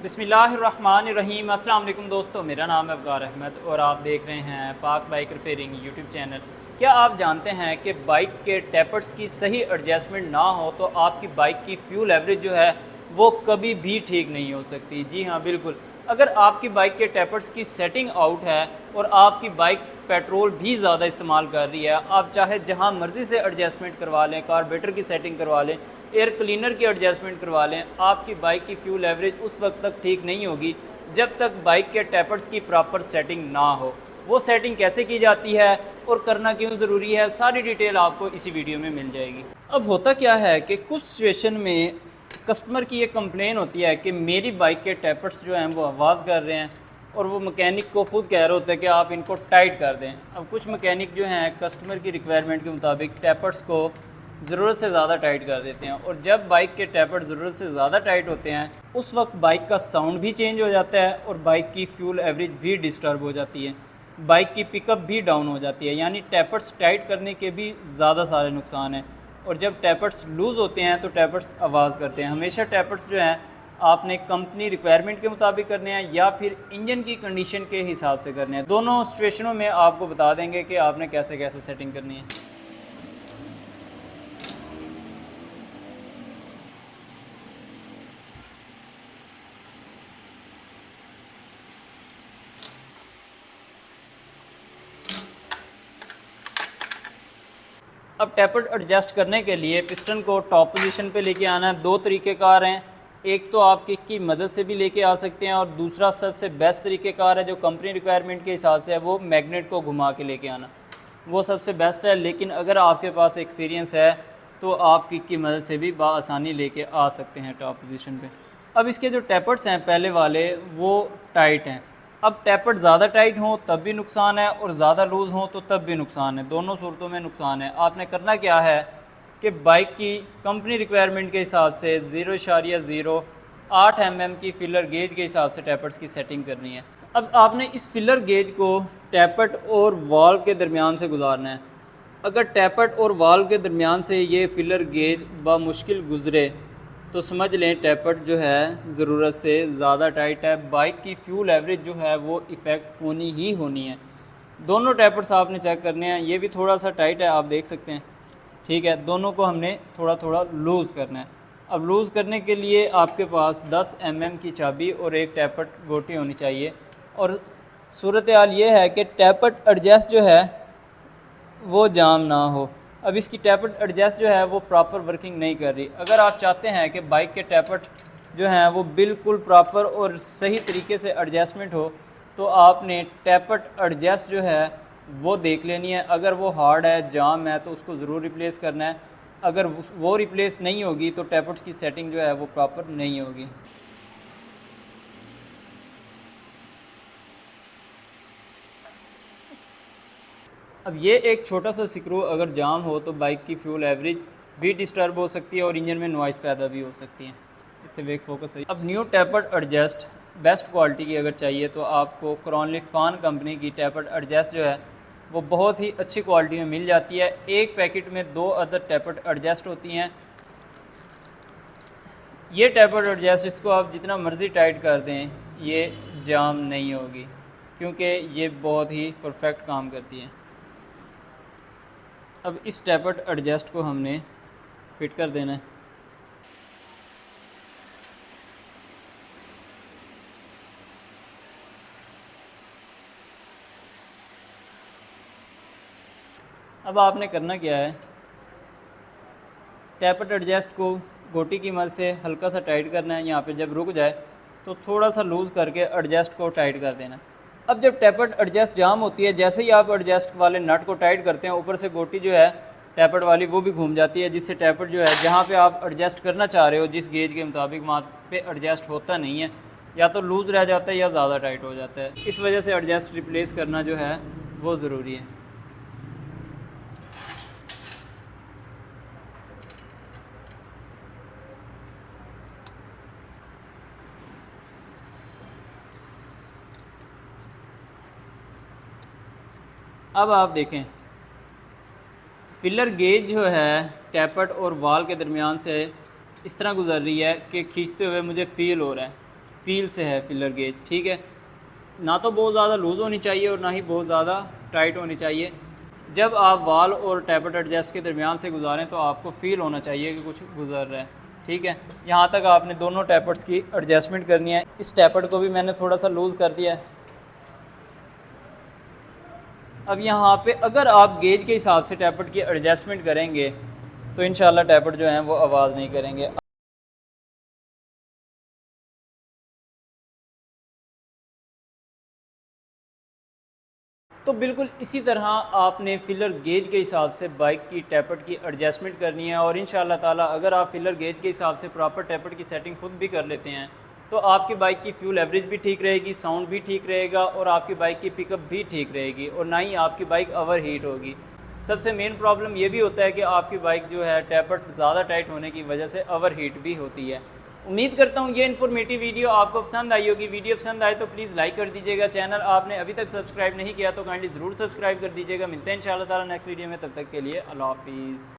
बिस्मिल्लाहिर्रहमानिर्रहीम। अस्सलाम वालेकुम दोस्तों, मेरा नाम है अबगार अहमद और आप देख रहे हैं पाक बाइक रिपेयरिंग यूट्यूब चैनल। क्या आप जानते हैं कि बाइक के टैपर्स की सही एडजस्टमेंट ना हो तो आपकी बाइक की फ्यूल एवरेज जो है वो कभी भी ठीक नहीं हो सकती। जी हाँ, बिल्कुल। अगर आपकी बाइक के टैपर्स की सेटिंग आउट है और आपकी बाइक पेट्रोल भी ज़्यादा इस्तेमाल कर रही है, आप चाहे जहाँ मर्ज़ी से एडजस्टमेंट करवा लें, कार्बोरेटर की सेटिंग करवा लें, एयर क्लीनर की एडजस्टमेंट करवा लें, आपकी बाइक की फ्यूल एवरेज उस वक्त तक ठीक नहीं होगी जब तक बाइक के टैपर्स की प्रॉपर सेटिंग ना हो। वो सेटिंग कैसे की जाती है और करना क्यों ज़रूरी है, सारी डिटेल आपको इसी वीडियो में मिल जाएगी। अब होता क्या है कि कुछ सिचुएशन में कस्टमर की ये कंप्लेन होती है कि मेरी बाइक के टैपर्स जो हैं वो आवाज़ कर रहे हैं और वो मैकेनिक को खुद कह रहे होते हैं कि आप इनको टाइट कर दें। अब कुछ मैकेनिक जो हैं कस्टमर की रिक्वायरमेंट के मुताबिक टैपर्स को ज़रूरत से ज़्यादा टाइट कर देते हैं और जब बाइक के टैपर ज़रूरत से ज़्यादा टाइट होते हैं उस वक्त बाइक का साउंड भी चेंज हो जाता है और बाइक की फ्यूल एवरेज भी डिस्टर्ब हो जाती है, बाइक की पिकअप भी डाउन हो जाती है। यानी टैपर्स टाइट करने के भी ज़्यादा सारे नुकसान हैं। और जब टैपर्स लूज़ होते हैं तो टैपर्स आवाज़ करते हैं। हमेशा टैपर्स जो हैं आपने कंपनी रिक्वायरमेंट के मुताबिक करने हैं या फिर इंजन की कंडीशन के हिसाब से करने हैं। दोनों सिचुएशनों में आपको बता देंगे कि आपने कैसे कैसे सेटिंग करनी है। अब टैपर एडजस्ट करने के लिए पिस्टन को टॉप पोजीशन पे लेके आना है। दो तरीक़ेकार हैं, एक तो आप किक की मदद से भी लेके आ सकते हैं और दूसरा सबसे बेस्ट तरीक़ेकार है जो कंपनी रिक्वायरमेंट के हिसाब से है, वो मैग्नेट को घुमा के लेके आना, वो सबसे बेस्ट है। लेकिन अगर आपके पास एक्सपीरियंस है तो आप किक की मदद से भी बआसानी लेके आ सकते हैं टॉप पोजीशन पे। अब इसके जो टैपर्स हैं पहले वाले वो टाइट हैं। अब टैपर ज़्यादा टाइट हो तब भी नुकसान है और ज़्यादा लूज़ हो तो तब भी नुकसान है, दोनों सूरतों में नुकसान है। आपने करना क्या है कि बाइक की कंपनी रिक्वायरमेंट के हिसाब से 0.08 mm की फिलर गेज के हिसाब से टैपर्स की सेटिंग करनी है। अब आपने इस फिलर गेज को टैपट और वाल्व के दरमियान से गुजारना है। अगर टैपट और वाल्व के दरमियान से ये फिलर गेज बामुश्किल गुज़रे तो समझ लें टैपट जो है ज़रूरत से ज़्यादा टाइट है, बाइक की फ्यूल एवरेज जो है वो इफ़ेक्ट होनी ही होनी है। दोनों टैपर्स आपने चेक करने हैं, ये भी थोड़ा सा टाइट है आप देख सकते हैं, ठीक है। दोनों को हमने थोड़ा थोड़ा लूज़ करना है। अब लूज़ करने के लिए आपके पास 10 mm की चाबी और एक टैपट गोटी होनी चाहिए। और सूरत हाल ये है कि टैपट एडजस्ट जो है वो जाम ना हो। अब इसकी टैपट एडजस्ट जो है वो प्रॉपर वर्किंग नहीं कर रही। अगर आप चाहते हैं कि बाइक के टैपट जो हैं वो बिल्कुल प्रॉपर और सही तरीके से एडजस्टमेंट हो तो आपने टैपट एडजस्ट जो है वो देख लेनी है। अगर वो हार्ड है, जाम है तो उसको ज़रूर रिप्लेस करना है। अगर वो रिप्लेस नहीं होगी तो टैपट्स की सेटिंग जो है वो प्रॉपर नहीं होगी। अब ये एक छोटा सा स्क्रू अगर जाम हो तो बाइक की फ्यूल एवरेज भी डिस्टर्ब हो सकती है और इंजन में नॉइज़ पैदा भी हो सकती है। इतने वेक फोकस है। अब new tapered adjust best quality की अगर चाहिए तो आपको क्रॉनलिफान कंपनी की टैपर्ड एडजस्ट जो है वो बहुत ही अच्छी क्वालिटी में मिल जाती है। एक पैकेट में 2 अदर टैपर्ड एडजस्ट होती हैं। ये टैपर्ड एडजस्ट इसको आप जितना मर्ज़ी टाइट कर दें ये जाम नहीं होगी क्योंकि ये बहुत ही परफेक्ट काम करती है। अब इस टैपर्ड एडजस्ट को हमने फिट कर देना है। अब आपने करना क्या है, टैपर्ड एडजस्ट को गोटी की मदद से हल्का सा टाइट करना है। यहाँ पे जब रुक जाए तो थोड़ा सा लूज़ करके एडजस्ट को टाइट कर देना है। अब जब टैपर्ड एडजस्ट जाम होती है, जैसे ही आप एडजस्ट वाले नट को टाइट करते हैं ऊपर से गोटी जो है टैपर्ड वाली वो भी घूम जाती है, जिससे टैपर्ड जो है जहाँ पे आप एडजस्ट करना चाह रहे हो जिस गेज के मुताबिक वहाँ पे एडजस्ट होता नहीं है, या तो लूज़ रह जाता है या ज़्यादा टाइट हो जाता है। इस वजह से एडजस्ट रिप्लेस करना जो है वो ज़रूरी है। अब आप देखें फिलर गेज जो है टैपट और वाल के दरमियान से इस तरह गुजर रही है कि खींचते हुए मुझे फ़ील हो रहा है। फील से है फिलर गेज, ठीक है। ना तो बहुत ज़्यादा लूज़ होनी चाहिए और ना ही बहुत ज़्यादा टाइट होनी चाहिए। जब आप वाल और टैपट एडजस्ट के दरमियान से गुजारें तो आपको फ़ील होना चाहिए कि कुछ गुजर रहा है, ठीक है। यहाँ तक आपने दोनों टैपट्स की एडजस्टमेंट करनी है। इस टैपट को भी मैंने थोड़ा सा लूज़ कर दिया है। अब यहाँ पे अगर आप गेज के हिसाब से टैपट की एडजस्टमेंट करेंगे तो इंशाल्लाह टैपट जो हैं वो आवाज़ नहीं करेंगे। तो बिल्कुल इसी तरह आपने फिलर गेज के हिसाब से बाइक की टैपट की एडजस्टमेंट करनी है। और इंशाल्लाह ताला अगर आप फिलर गेज के हिसाब से प्रॉपर टैपट की सेटिंग खुद भी कर लेते हैं तो आपकी बाइक की फ्यूल एवरेज भी ठीक रहेगी, साउंड भी ठीक रहेगा और आपकी बाइक की पिकअप भी ठीक रहेगी और ना ही आपकी बाइक ओवर हीट होगी। सबसे मेन प्रॉब्लम ये भी होता है कि आपकी बाइक जो है टैपट ज़्यादा टाइट होने की वजह से ओवर हीट भी होती है। उम्मीद करता हूँ ये इन्फॉर्मेटिव वीडियो आपको पसंद आई होगी। वीडियो पसंद आए तो प्लीज़ लाइक कर दीजिएगा। चैनल आपने अभी तक सब्सक्राइब नहीं किया तो काइंडली ज़रूर सब्सक्राइब कर दीजिएगा। मिलते हैं इंशाल्लाह ताला नेक्स्ट वीडियो में, तब तक के लिए अल्लाह हाफिज़।